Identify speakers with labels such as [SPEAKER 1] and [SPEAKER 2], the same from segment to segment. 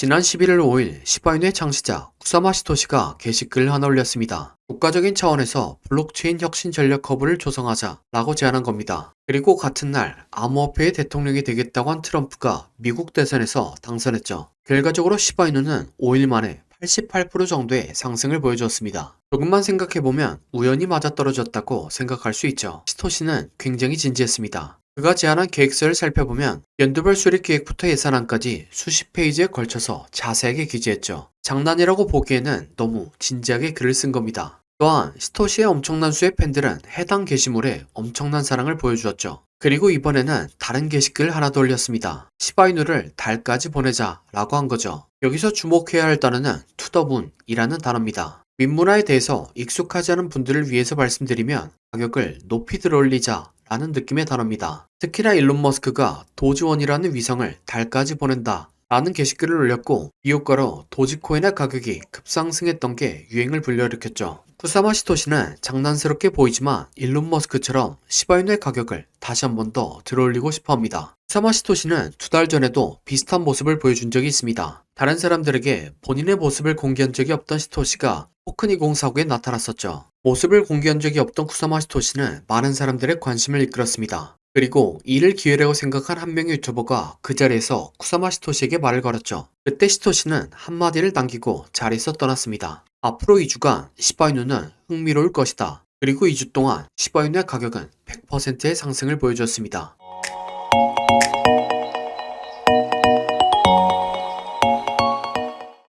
[SPEAKER 1] 지난 11월 5일 시바이누의 창시자 쿠사마 시토시가 게시글을 하나 올렸습니다. 국가적인 차원에서 블록체인 혁신 전략 허브를 조성하자 라고 제안한 겁니다. 그리고 같은 날 암호화폐의 대통령이 되겠다고 한 트럼프가 미국 대선에서 당선했죠. 결과적으로 시바이누는 5일 만에 88% 정도의 상승을 보여주었습니다. 조금만 생각해보면 우연히 맞아떨어졌다고 생각할 수 있죠. 시토시는 굉장히 진지했습니다. 그가 제안한 계획서를 살펴보면 연도별 수립 계획부터 예산안까지 수십 페이지에 걸쳐서 자세하게 기재했죠. 장난이라고 보기에는 너무 진지하게 글을 쓴 겁니다. 또한 시토시의 엄청난 수의 팬들은 해당 게시물에 엄청난 사랑을 보여주었죠. 그리고 이번에는 다른 게시글 하나 더 올렸습니다. 시바이누를 달까지 보내자 라고 한 거죠. 여기서 주목해야 할 단어는 투더문이라는 단어입니다. 민문화에 대해서 익숙하지 않은 분들을 위해서 말씀드리면 가격을 높이 들어올리자 라는 느낌의 단어입니다. 특히나 일론 머스크가 도지원이라는 위성을 달까지 보낸다 라는 게시글을 올렸고 이 효과로 도지코인의 가격이 급상승했던 게 유행을 불러일으켰죠. 쿠사마 시토시는 장난스럽게 보이지만 일론 머스크처럼 시바이누의 가격을 다시 한 번 더 들어올리고 싶어 합니다. 쿠사마 시토시는 2달 전에도 비슷한 모습을 보여준 적이 있습니다. 다른 사람들에게 본인의 모습을 공개한 적이 없던 시토시가 토큰 2049에 나타났었죠. 모습을 공개한 적이 없던 쿠사마 시토시는 많은 사람들의 관심을 이끌었습니다. 그리고 이를 기회라고 생각한 한 명의 유튜버가 그 자리에서 쿠사마 시토시에게 말을 걸었죠. 그때 시토시는 한마디를 남기고 자리에서 떠났습니다. 앞으로 2주간 시바이누는 흥미로울 것이다. 그리고 2주 동안 시바이누의 가격은 100%의 상승을 보여주었습니다.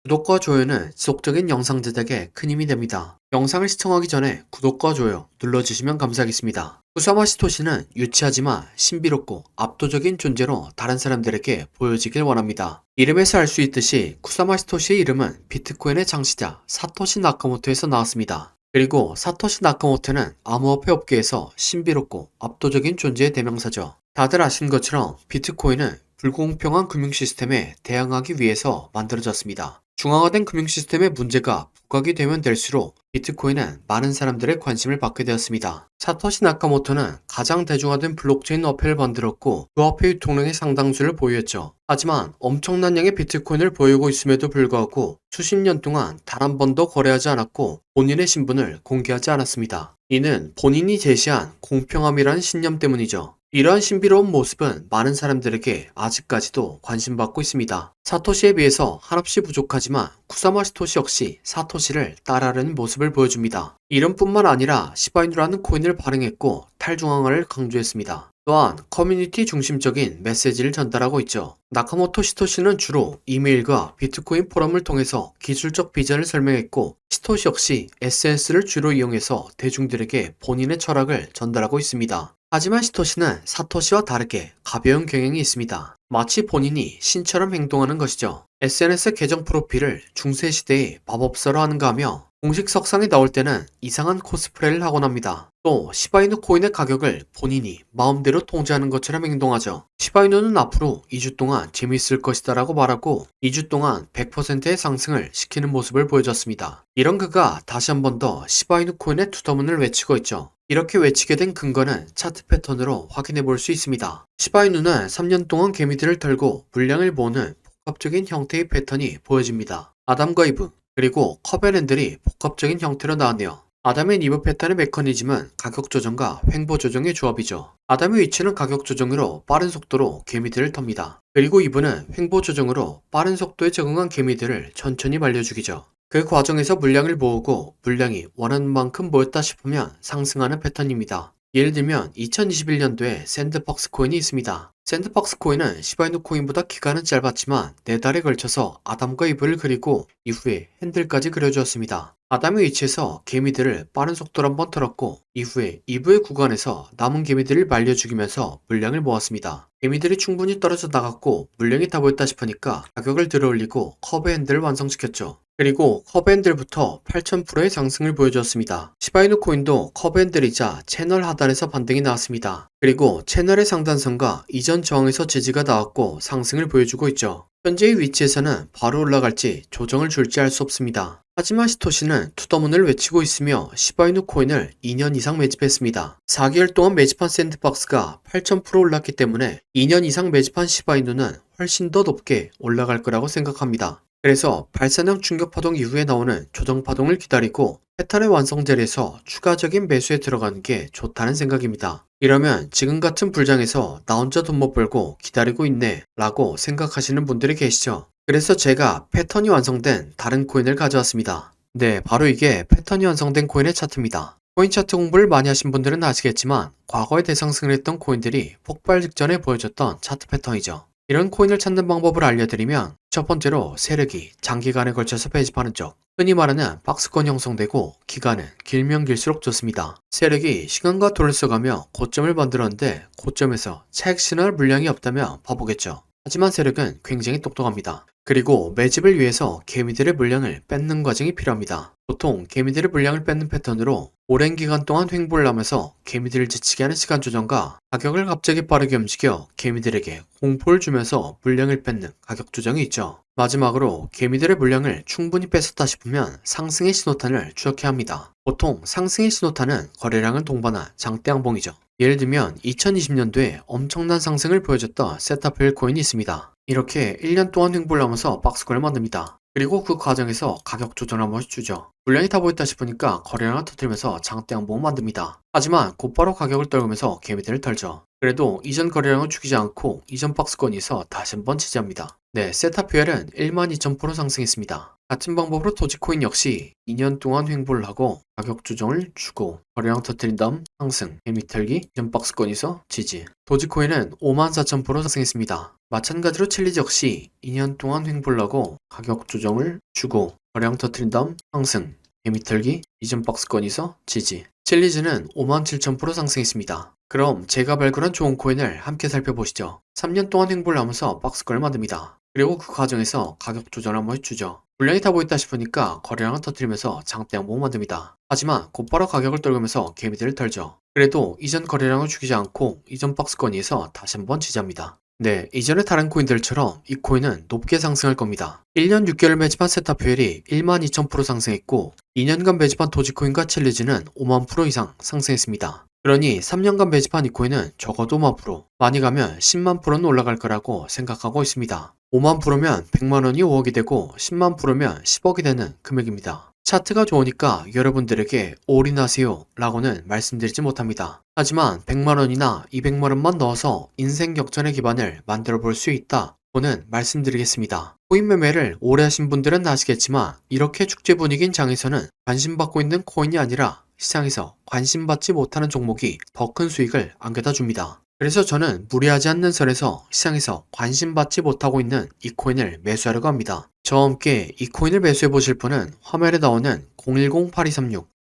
[SPEAKER 1] 구독과 좋아요는 지속적인 영상 제작에 큰 힘이 됩니다. 영상을 시청하기 전에 구독과 좋아요 눌러주시면 감사하겠습니다. 쿠사마 시토시는 유치하지만 신비롭고 압도적인 존재로 다른 사람들에게 보여지길 원합니다. 이름에서 알 수 있듯이 쿠사마 시토시의 이름은 비트코인의 창시자 사토시 나카모토에서 나왔습니다. 그리고 사토시 나카모토는 암호화폐 업계에서 신비롭고 압도적인 존재의 대명사죠. 다들 아시는 것처럼 비트코인은 불공평한 금융 시스템에 대항하기 위해서 만들어졌습니다. 중앙화된 금융 시스템의 문제가 부각이 되면 될수록 비트코인은 많은 사람들의 관심을 받게 되었습니다. 사토시 나카모토는 가장 대중화된 블록체인 화폐를 만들었고 그 화폐 유통량의 상당수를 보유했죠. 하지만 엄청난 양의 비트코인을 보유하고 있음에도 불구하고 수십 년 동안 단 한 번도 거래하지 않았고 본인의 신분을 공개하지 않았습니다. 이는 본인이 제시한 공평함이라는 신념 때문이죠. 이러한 신비로운 모습은 많은 사람들에게 아직까지도 관심받고 있습니다. 사토시에 비해서 한없이 부족하지만 쿠사마 시토시 역시 사토시를 따라하는 모습을 보여줍니다. 이름뿐만 아니라 시바이누라는 코인을 발행했고 탈중앙화를 강조했습니다. 또한 커뮤니티 중심적인 메시지를 전달하고 있죠. 나카모토 시토시는 주로 이메일과 비트코인 포럼을 통해서 기술적 비전을 설명했고 시토시 역시 SNS를 주로 이용해서 대중들에게 본인의 철학을 전달하고 있습니다. 하지만 시토시는 사토시와 다르게 가벼운 경향이 있습니다. 마치 본인이 신처럼 행동하는 것이죠. SNS 계정 프로필을 중세시대의 마법사로 하는가 하며 공식 석상에 나올 때는 이상한 코스프레를 하곤 합니다. 또 시바이누 코인의 가격을 본인이 마음대로 통제하는 것처럼 행동하죠. 시바이누는 앞으로 2주 동안 재미있을 것이다 라고 말하고 2주 동안 100%의 상승을 시키는 모습을 보여줬습니다. 이런 그가 다시 한 번 더 시바이누 코인의 투더문을 외치고 있죠. 이렇게 외치게 된 근거는 차트 패턴으로 확인해 볼 수 있습니다. 시바이누는 3년 동안 개미들을 털고 물량을 모으는 복합적인 형태의 패턴이 보여집니다. 아담과 이브 그리고 커벤앤들이 복합적인 형태로 나왔네요. 아담의 이브 패턴의 메커니즘은 가격 조정과 횡보 조정의 조합이죠. 아담의 위치는 가격 조정으로 빠른 속도로 개미들을 텁니다. 그리고 이브는 횡보 조정으로 빠른 속도에 적응한 개미들을 천천히 말려 죽이죠. 그 과정에서 물량을 모으고 물량이 원하는 만큼 모였다 싶으면 상승하는 패턴입니다. 예를 들면 2021년도에 샌드박스 코인이 있습니다. 샌드박스 코인은 시바이누 코인보다 기간은 짧았지만 4달에 걸쳐서 아담과 이브를 그리고 이후에 핸들까지 그려주었습니다. 아담의 위치에서 개미들을 빠른 속도로 한번 털었고 이후에 이브의 구간에서 남은 개미들을 말려 죽이면서 물량을 모았습니다. 개미들이 충분히 떨어져 나갔고 물량이 다 모였다 싶으니까 가격을 들어올리고 커브 핸들을 완성시켰죠. 그리고 커브핸들부터 8,000%의 상승을 보여주었습니다. 시바이누 코인도 커브핸들이자 채널 하단에서 반등이 나왔습니다. 그리고 채널의 상단선과 이전 저항에서 지지가 나왔고 상승을 보여주고 있죠. 현재의 위치에서는 바로 올라갈지 조정을 줄지 알 수 없습니다. 하지만 시토시는 투더문을 외치고 있으며 시바이누 코인을 2년 이상 매집했습니다. 4개월 동안 매집한 샌드박스가 8,000% 올랐기 때문에 2년 이상 매집한 시바이누는 훨씬 더 높게 올라갈 거라고 생각합니다. 그래서 발산형 충격파동 이후에 나오는 조정파동을 기다리고 패턴의 완성제에서 추가적인 매수에 들어가는 게 좋다는 생각입니다. 이러면 지금 같은 불장에서 나 혼자 돈 못 벌고 기다리고 있네 라고 생각하시는 분들이 계시죠. 그래서 제가 패턴이 완성된 다른 코인을 가져왔습니다. 네, 바로 이게 패턴이 완성된 코인의 차트입니다. 코인 차트 공부를 많이 하신 분들은 아시겠지만 과거에 대상승을 했던 코인들이 폭발 직전에 보여줬던 차트 패턴이죠. 이런 코인을 찾는 방법을 알려드리면 첫 번째로 세력이 장기간에 걸쳐서 배집하는 쪽, 흔히 말하는 박스권 형성되고 기간은 길면 길수록 좋습니다. 세력이 시간과 돈을 써가며 고점을 만들었는데 고점에서 차익 신호할 물량이 없다면 바보겠죠. 하지만 세력은 굉장히 똑똑합니다. 그리고 매집을 위해서 개미들의 물량을 뺏는 과정이 필요합니다. 보통 개미들의 물량을 뺏는 패턴으로 오랜 기간 동안 횡보를 하면서 개미들을 지치게 하는 시간 조정과 가격을 갑자기 빠르게 움직여 개미들에게 공포를 주면서 물량을 뺏는 가격 조정이 있죠. 마지막으로 개미들의 물량을 충분히 뺏었다 싶으면 상승의 신호탄을 추적해야 합니다. 보통 상승의 신호탄은 거래량을 동반한 장대 양봉이죠. 예를 들면 2020년도에 엄청난 상승을 보여줬던 세타필 코인이 있습니다. 이렇게 1년 동안 횡보를 하면서 박스권을 만듭니다. 그리고 그 과정에서 가격 조정을 한 번씩 주죠. 물량이 다 보였다 싶으니까 거래량을 터뜨리면서 장대 양봉을 만듭니다. 하지만 곧바로 가격을 떨구면서 개미들을 털죠. 그래도 이전 거래량을 죽이지 않고 이전 박스권에서 다시 한번 지지합니다. 네, 세타퓨엘은 12,000% 상승했습니다. 같은 방법으로 도지코인 역시 2년 동안 횡보를 하고 가격 조정을 주고 거래량 터뜨린 다음 상승, 개미 털기, 이전 박스권에서 지지. 도지코인은 54,000% 상승했습니다. 마찬가지로 챌리지 역시 2년 동안 횡보를 하고 가격 조정을 주고 거래량 터뜨린 다음 상승, 개미 털기, 이전 박스권에서 지지. 챌리지는 57,000% 상승했습니다. 그럼 제가 발굴한 좋은 코인을 함께 살펴보시죠. 3년 동안 횡보를 하면서 박스권을 만듭니다. 그리고 그 과정에서 가격 조정을 한번 해주죠. 물량이 다 보였다 싶으니까 거래량을 터뜨리면서 장대 양봉을 만듭니다. 하지만 곧바로 가격을 떨구면서 개미들을 털죠. 그래도 이전 거래량을 죽이지 않고 이전 박스권에서 다시 한번 지지합니다. 네, 이전의 다른 코인들처럼 이 코인은 높게 상승할 겁니다. 1년 6개월 매집한 세타퓨엘이 12,000% 상승했고 2년간 매집한 도지코인과 챌리지는 5만% 이상 상승했습니다. 그러니 3년간 매집한 이 코인은 적어도 5만%, 많이 가면 10만%는 올라갈 거라고 생각하고 있습니다. 5만%면 100만원이 5억이 되고 10만%면 10억이 되는 금액입니다. 차트가 좋으니까 여러분들에게 올인하세요 라고는 말씀드리지 못합니다. 하지만 100만원이나 200만원만 넣어서 인생 역전의 기반을 만들어 볼 수 있다 고는 말씀드리겠습니다. 코인 매매를 오래 하신 분들은 아시겠지만 이렇게 축제 분위기인 장에서는 관심받고 있는 코인이 아니라 시장에서 관심받지 못하는 종목이 더 큰 수익을 안겨다 줍니다. 그래서 저는 무리하지 않는 선에서 시장에서 관심받지 못하고 있는 이 코인을 매수하려고 합니다. 저와 함께 이 코인을 매수해 보실 분은 화면에 나오는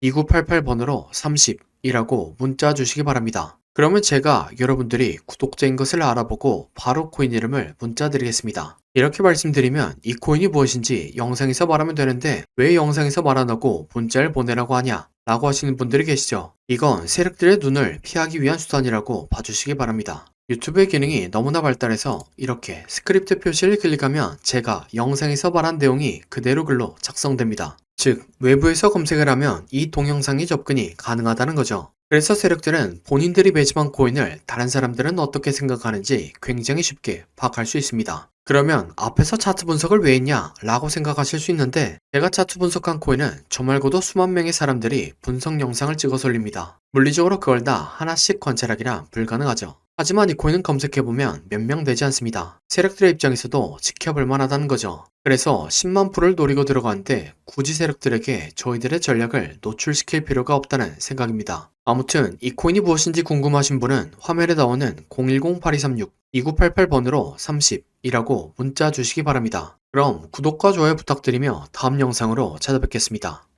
[SPEAKER 1] 010-8236-2988번호로 30이라고 문자 주시기 바랍니다. 그러면 제가 여러분들이 구독자인 것을 알아보고 바로 코인 이름을 문자 드리겠습니다. 이렇게 말씀드리면 이 코인이 무엇인지 영상에서 말하면 되는데 왜 영상에서 말 안 하고 문자를 보내라고 하냐 라고 하시는 분들이 계시죠. 이건 세력들의 눈을 피하기 위한 수단이라고 봐주시기 바랍니다. 유튜브의 기능이 너무나 발달해서 이렇게 스크립트 표시를 클릭하면 제가 영상에서 말한 내용이 그대로 글로 작성됩니다. 즉 외부에서 검색을 하면 이 동영상의 접근이 가능하다는 거죠. 그래서 세력들은 본인들이 매집한 코인을 다른 사람들은 어떻게 생각하는지 굉장히 쉽게 파악할 수 있습니다. 그러면 앞에서 차트 분석을 왜 했냐 라고 생각하실 수 있는데 제가 차트 분석한 코인은 저 말고도 수만 명의 사람들이 분석 영상을 찍어서 올립니다. 물리적으로 그걸 다 하나씩 관찰하기란 불가능하죠. 하지만 이 코인은 검색해보면 몇 명 되지 않습니다. 세력들의 입장에서도 지켜볼 만하다는 거죠. 그래서 10만%를 노리고 들어가는데 굳이 세력들에게 저희들의 전략을 노출시킬 필요가 없다는 생각입니다. 아무튼 이 코인이 무엇인지 궁금하신 분은 화면에 나오는 010-8236-2988번호로 30이라고 문자 주시기 바랍니다. 그럼 구독과 좋아요 부탁드리며 다음 영상으로 찾아뵙겠습니다.